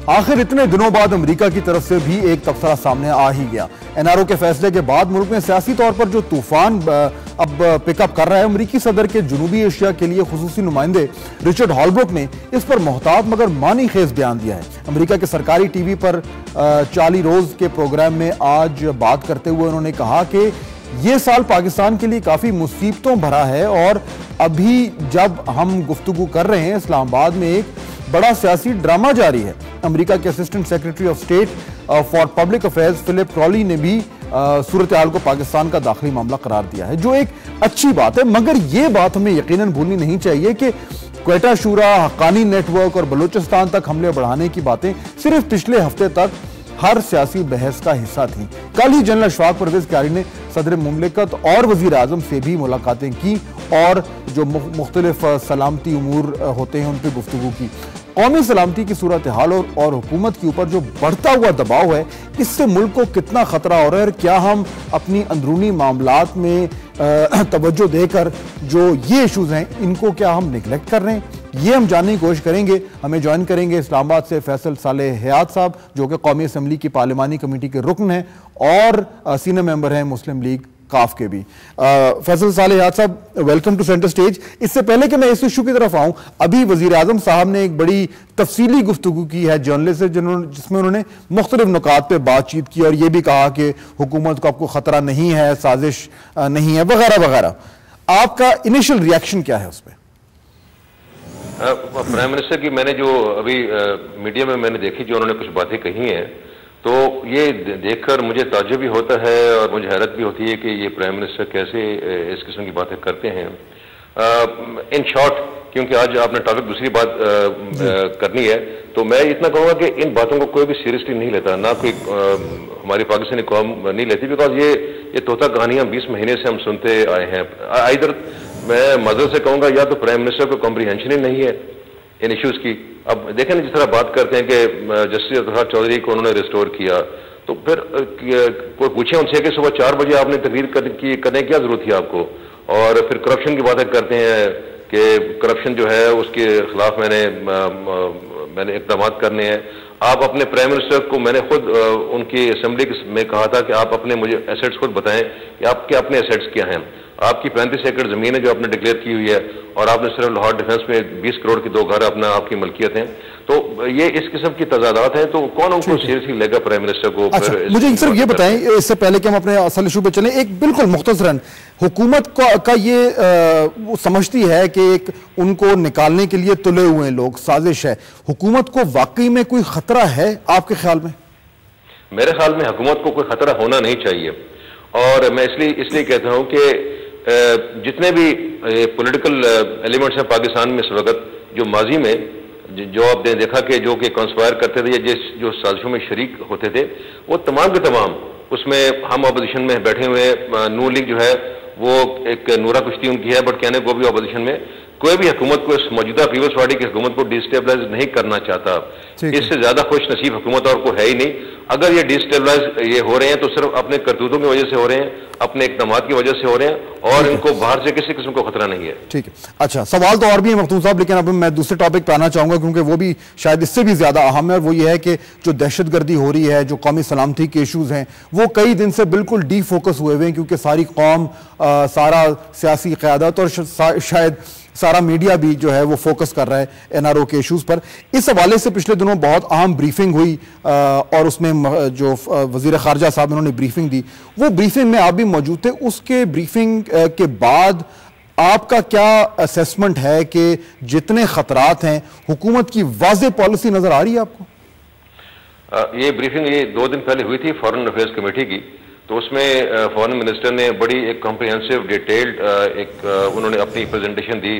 آخر اتنے دنوں بعد امریکہ کی طرف سے بھی ایک تبصرہ سامنے آ ہی گیا۔ این آر او کے فیصلے کے بعد ملک میں سیاسی طور پر جو طوفان اب پک اپ کر رہا ہے، امریکی صدر کے جنوبی ایشیا کے لیے خصوصی نمائندے رچرڈ ہالبروک نے اس پر محتاط مگر معنی خیز بیان دیا ہے۔ امریکہ کے سرکاری ٹی وی پر 40 روز کے پروگرام میں آج بات کرتے ہوئے انہوں نے کہا کہ یہ سال پاکستان کے لیے کافی مصیبتوں بھرا ہے، اور ابھی جب ہم گفتگو کر رہے ہیں اسلام آباد میں ایک بڑا سیاسی ڈرامہ جاری ہے۔ امریکہ کے assistant secretary of state for public affairs Philip Crowley نے بھی صورتحال کو پاکستان کا داخلی معاملہ قرار دیا ہے، جو ایک اچھی بات ہے، مگر یہ بات ہمیں یقیناً بھولنی نہیں چاہیے کہ کوئٹہ شورا، حقانی نیٹ ورک اور بلوچستان تک حملے بڑھانے کی باتیں صرف پچھلے ہفتے تک ہر سیاسی بحث کا حصہ تھیں۔ کل ہی جنرل اشفاق پرویز کیاری نے صدر مملکت اور وزیر اعظم سے بھی ملاقاتیں کی اور جو مختلف سلامتی امور ہوتے ہیں ان پہ گفتگو کی۔ قومی سلامتی کی صورتحال اور حکومت کے اوپر جو بڑھتا ہوا دباؤ ہے، اس سے ملک کو کتنا خطرہ ہو رہا ہے، اور کیا ہم اپنی اندرونی معاملات میں توجہ دے کر جو یہ ایشوز ہیں ان کو کیا ہم نیگلیکٹ کر رہے ہیں، یہ ہم جاننے کی کوشش کریں گے۔ ہمیں جوائن کریں گے اسلام آباد سے فیصل صالح حیات صاحب، جو کہ قومی اسمبلی کی پارلیمانی کمیٹی کے رکن ہیں اور سینئر ممبر ہیں مسلم لیگ کاف کے بھی۔ فیصل صالح حیات صاحب، ویلکم ٹو سینٹر سٹیج۔ اس سے پہلے کہ میں اس ایشو کی طرف آؤں، ابھی وزیر اعظم صاحب نے ایک بڑی تفصیلی گفتگو کی ہے جرنلسٹ سے، جس میں انہوں نے مختلف نکات پہ بات چیت کی اور یہ بھی کہا کہ حکومت کو آپ کو خطرہ نہیں ہے، سازش نہیں ہے، وغیرہ وغیرہ۔ آپ کا انیشل ریاکشن کیا ہے اس پہ؟ پرائم منسٹر کی میں نے جو ابھی میڈیا میں نے دیکھی، جو انہوں نے کچھ باتیں کہی ہیں، تو یہ دیکھ کر مجھے تعجب بھی ہوتا ہے اور مجھے حیرت بھی ہوتی ہے کہ یہ پرائم منسٹر کیسے اس قسم کی باتیں کرتے ہیں۔ ان شارٹ، کیونکہ آج آپ نے ٹاپک دوسری بات کرنی ہے، تو میں اتنا کہوں گا کہ ان باتوں کو کوئی بھی سیریسلی نہیں لیتا، نہ کوئی ہماری پاکستانی قوم نہیں لیتی، بیکاز یہ طوطا کہانیاں 20 مہینے سے ہم سنتے آئے ہیں۔ ادھر میں معذرت سے کہوں گا، یا تو پرائم منسٹر کو کمپریہنشن ہی نہیں ہے ان ایشوز کی۔ اب دیکھیں جس طرح بات کرتے ہیں کہ جسٹس اطہر چودھری کو انہوں نے ریسٹور کیا، تو پھر کوئی پوچھے ان سے کہ صبح 4 بجے آپ نے تقریر کرنے کی کیا ضرورت تھی آپ کو، اور پھر کرپشن کی باتیں کرتے ہیں کہ کرپشن جو ہے اس کے خلاف میں نے اقدامات کرنے ہیں۔ آپ اپنے پرائم منسٹر کو، میں نے خود ان کی اسمبلی میں کہا تھا کہ آپ اپنے مجھے ایسیٹس خود بتائیں کہ آپ کے اپنے ایسیٹس کیا ہیں۔ آپ کی 35 ایکڑ زمین ہے جو آپ نے ڈکلیئر کی ہوئی ہے، اور آپ نے صرف لاہور ڈیفنس میں 20 کروڑ کی 2 گھر اپنا آپ کی ملکیت ہیں، تو یہ اس قسم کی تضادات ہیں، تو کون ان کو سیریسلی لے گا پرائم منسٹر کو؟ مجھے صرف یہ بتائیں اس سے پہلے کہ ہم اپنے اصل ایشو پہ چلیں، ایک بالکل مختصراً، حکومت کا یہ سمجھتی ہے کہ ایک ان کو نکالنے کے لیے تلے ہوئے لوگ، سازش ہے، حکومت کو واقعی میں کوئی خطرہ ہے آپ کے خیال میں؟ میرے خیال میں حکومت کو کوئی خطرہ ہونا نہیں چاہیے، اور میں اس لیے کہتا ہوں کہ جتنے بھی پولیٹیکل ایلیمنٹس ہیں پاکستان میں اس وقت، جو ماضی میں جو آپ نے دیکھا کہ جو کہ کنسپائر کرتے تھے یا جو سازشوں میں شریک ہوتے تھے، وہ تمام کے تمام اس میں ہم اپوزیشن میں بیٹھے ہوئے ہیں۔ نون لیگ جو ہے وہ ایک نورا کشتی ان کی ہے، بٹ کہنے کو بھی اپوزیشن میں کوئی بھی حکومت کو، اس موجودہ پیپلز پارٹی کی حکومت کو ڈیسٹیبلائز نہیں کرنا چاہتا۔ اس سے زیادہ خوش نصیب حکومت اور کوئی ہے ہی نہیں۔ اگر یہ ڈیسٹیبلائز یہ ہو رہے ہیں تو صرف اپنے کرتوتوں کی وجہ سے ہو رہے ہیں، اپنے اقدامات کی وجہ سے ہو رہے ہیں، اور ان کو باہر سے کسی قسم کو خطرہ نہیں ہے۔ ٹھیک ہے، اچھا، سوال تو اور بھی ہے مختوم صاحب، لیکن اب میں دوسرے ٹاپک پہ آنا چاہوں گا کیونکہ وہ بھی شاید اس سے بھی زیادہ اہم ہے، اور وہ یہ ہے کہ جو دہشت گردی ہو رہی ہے، جو قومی سلامتی کے ایشوز ہیں، وہ کئی دن سے بالکل ڈی فوکس ہوئے ہوئے ہیں، کیونکہ ساری قوم، سارا سیاسی قیادت اور شاید سارا میڈیا بھی جو ہے وہ فوکس کر رہا ہے این آر او کے ایشوز پر۔ اس حوالے سے پچھلے دنوں بہت اہم بریفنگ ہوئی، اور اس میں جو وزیر خارجہ صاحب انہوں نے بریفنگ دی، وہ بریفنگ میں آپ بھی موجود تھے۔ اس کے بریفنگ کے بعد آپ کا کیا اسیسمنٹ ہے کہ جتنے خطرات ہیں، حکومت کی واضح پالیسی نظر آ رہی ہے آپ کو؟ یہ بریفنگ 2 دن پہلے ہوئی تھی فارن افیئرز کمیٹی کی، تو اس میں فارن منسٹر نے بڑی ایک کمپریہنسو ڈیٹیلڈ انہوں نے اپنی پریزنٹیشن دی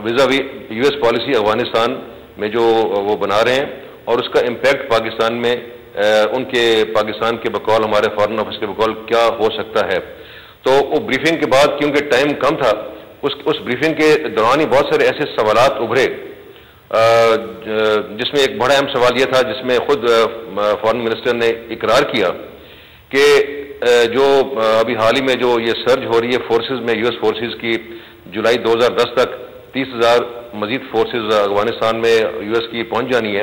ویزاوی یو ایس پالیسی افغانستان میں جو وہ بنا رہے ہیں، اور اس کا امپیکٹ پاکستان میں ان کے پاکستان کے بقول، ہمارے فارن آفس کے بقول کیا ہو سکتا ہے۔ تو وہ بریفنگ کے بعد، کیونکہ ٹائم کم تھا، اس بریفنگ کے دوران ہی بہت سارے ایسے سوالات ابھرے، جس میں ایک بڑا اہم سوال یہ تھا، جس میں خود فارن منسٹر نے اقرار کیا کہ جو ابھی حال ہی میں جو یہ سرج ہو رہی ہے فورسز میں، یو ایس فورسز کی، جولائی 2010 تک 30,000 مزید فورسز افغانستان میں یو ایس کی پہنچ جانی ہے،